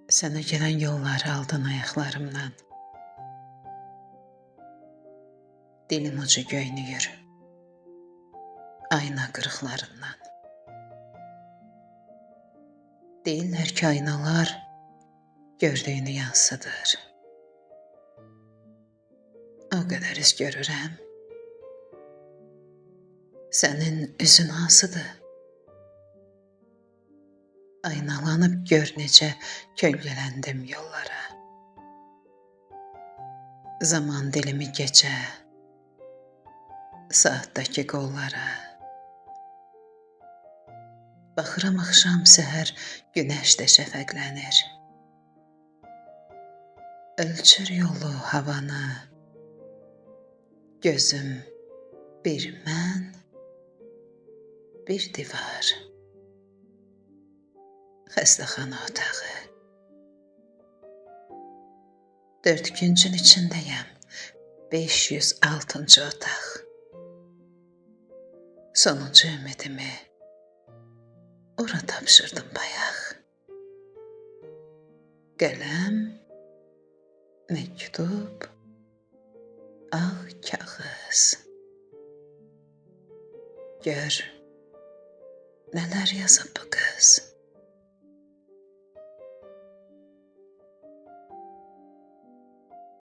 Sənə gələn yolları aldın ayaqlarımdan. Dilim ucu göynüyür, ayna qırıqlarından. Deyirlər ki, aynalar gördüyünü yansıdır. O qədər üz görürəm. Sənin üzün hansıdır? Aynalanıb gör necə kölgələndim yollara. Zaman dilimi gecə, saatdakı qollara. Baxıram axşam səhər günəş də şəfəqlənir. Ölçür yolu, havanı. Gözüm bir mən, bir divar. Xəstəxana otağı. 4 küncün içindəyəm, 506-cı otaq. Sonuncu ümidimi ora tapşırdım bayaq. Qələm, məktub, ağ kağız. Gör, nələr yazıb bu qız.